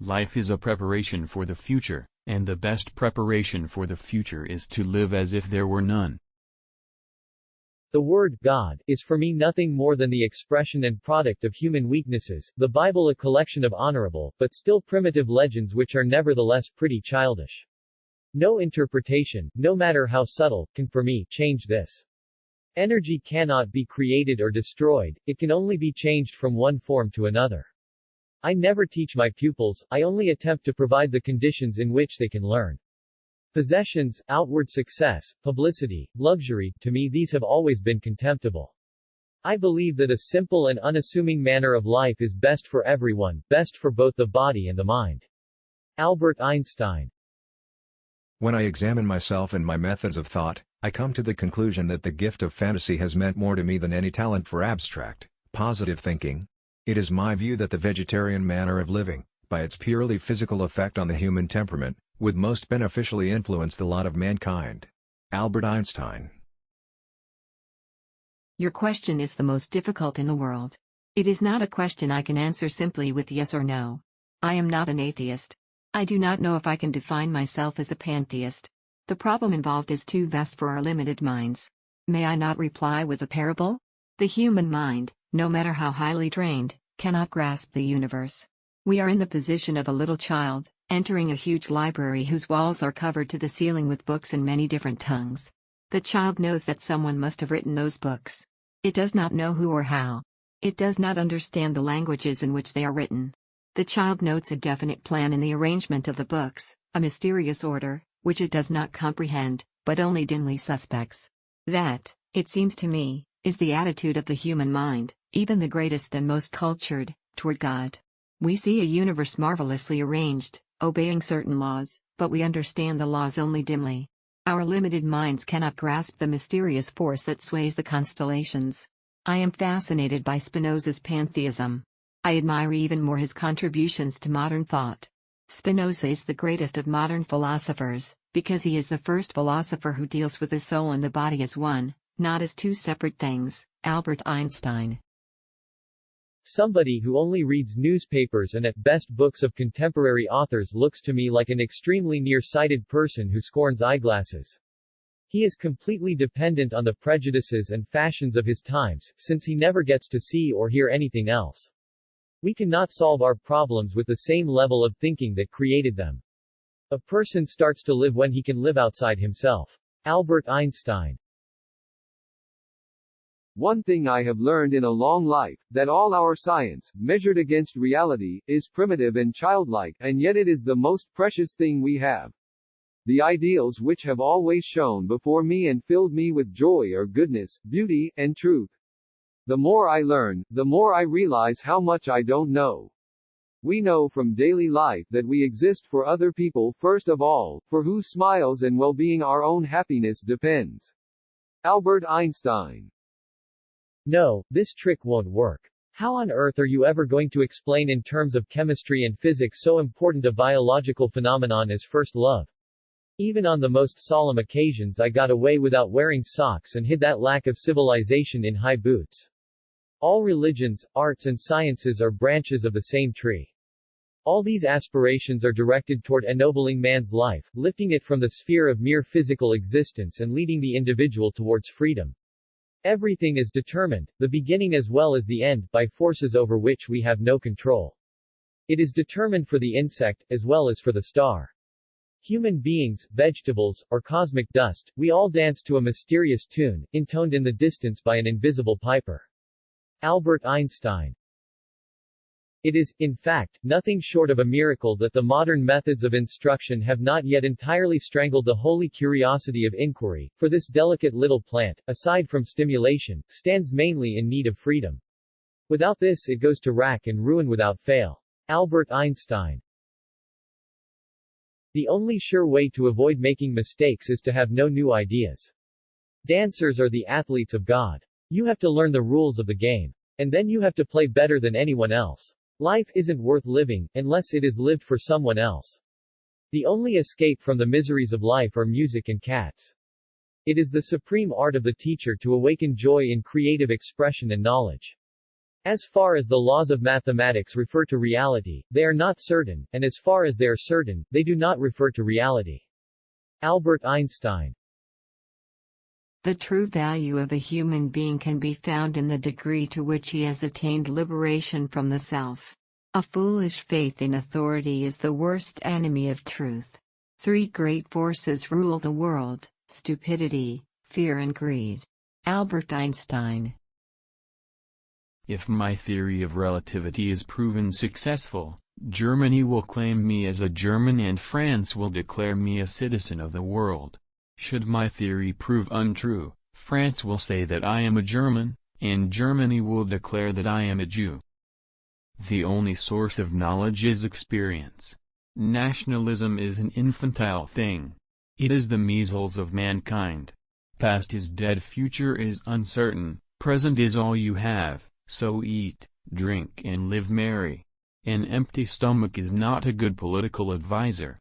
Life is a preparation for the future, and the best preparation for the future is to live as if there were none. The word, God, is for me nothing more than the expression and product of human weaknesses, the Bible a collection of honorable, but still primitive legends which are nevertheless pretty childish. No interpretation, no matter how subtle, can for me change this. Energy cannot be created or destroyed, it can only be changed from one form to another. I never teach my pupils, I only attempt to provide the conditions in which they can learn. Possessions, outward success, publicity, luxury, to me these have always been contemptible. I believe that a simple and unassuming manner of life is best for everyone, best for both the body and the mind. Albert Einstein. When I examine myself and my methods of thought, I come to the conclusion that the gift of fantasy has meant more to me than any talent for abstract, positive thinking. It is my view that the vegetarian manner of living, by its purely physical effect on the human temperament, would most beneficially influence the lot of mankind. Albert Einstein. Your question is the most difficult in the world. It is not a question I can answer simply with yes or no. I am not an atheist. I do not know if I can define myself as a pantheist. The problem involved is too vast for our limited minds. May I not reply with a parable? The human mind, no matter how highly trained, cannot grasp the universe. We are in the position of a little child, entering a huge library whose walls are covered to the ceiling with books in many different tongues. The child knows that someone must have written those books. It does not know who or how. It does not understand the languages in which they are written. The child notes a definite plan in the arrangement of the books, a mysterious order, which it does not comprehend, but only dimly suspects. That, it seems to me, is the attitude of the human mind, even the greatest and most cultured, toward God. We see a universe marvelously arranged, obeying certain laws, but we understand the laws only dimly. Our limited minds cannot grasp the mysterious force that sways the constellations. I am fascinated by Spinoza's pantheism. I admire even more his contributions to modern thought. Spinoza is the greatest of modern philosophers, because he is the first philosopher who deals with the soul and the body as one, not as two separate things. Albert Einstein. Somebody who only reads newspapers and at best books of contemporary authors looks to me like an extremely nearsighted person who scorns eyeglasses. He is completely dependent on the prejudices and fashions of his times, since he never gets to see or hear anything else. We cannot solve our problems with the same level of thinking that created them. A person starts to live when he can live outside himself. Albert Einstein. One thing I have learned in a long life, that all our science, measured against reality, is primitive and childlike, and yet it is the most precious thing we have. The ideals which have always shone before me and filled me with joy are goodness, beauty, and truth. The more I learn, the more I realize how much I don't know. We know from daily life that we exist for other people first of all, for whose smiles and well-being our own happiness depends. Albert Einstein. No, this trick won't work. How on earth are you ever going to explain in terms of chemistry and physics so important a biological phenomenon as first love? Even on the most solemn occasions I got away without wearing socks and hid that lack of civilization in high boots. All religions, arts and sciences are branches of the same tree. All these aspirations are directed toward ennobling man's life, lifting it from the sphere of mere physical existence and leading the individual towards freedom. Everything is determined, the beginning as well as the end, by forces over which we have no control. It is determined for the insect, as well as for the star. Human beings, vegetables, or cosmic dust, we all dance to a mysterious tune, intoned in the distance by an invisible piper. Albert Einstein. It is, in fact, nothing short of a miracle that the modern methods of instruction have not yet entirely strangled the holy curiosity of inquiry, for this delicate little plant, aside from stimulation, stands mainly in need of freedom. Without this it goes to rack and ruin without fail. Albert Einstein. The only sure way to avoid making mistakes is to have no new ideas. Dancers are the athletes of God. You have to learn the rules of the game. And then you have to play better than anyone else. Life isn't worth living, unless it is lived for someone else. The only escape from the miseries of life are music and cats. It is the supreme art of the teacher to awaken joy in creative expression and knowledge. As far as the laws of mathematics refer to reality, they are not certain, and as far as they are certain, they do not refer to reality. Albert Einstein. The true value of a human being can be found in the degree to which he has attained liberation from the self. A foolish faith in authority is the worst enemy of truth. Three great forces rule the world: stupidity, fear and greed. Albert Einstein. If my theory of relativity is proven successful, Germany will claim me as a German and France will declare me a citizen of the world. Should my theory prove untrue, France will say that I am a German, and Germany will declare that I am a Jew. The only source of knowledge is experience. Nationalism is an infantile thing. It is the measles of mankind. Past is dead, future is uncertain, present is all you have. So eat, drink and live merry. An empty stomach is not a good political advisor.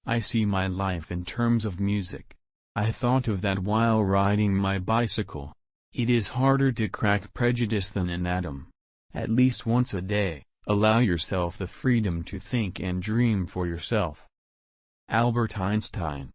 I see my life in terms of music. I thought of that while riding my bicycle. It is harder to crack prejudice than an atom. At least once a day, allow yourself the freedom to think and dream for yourself. Albert Einstein.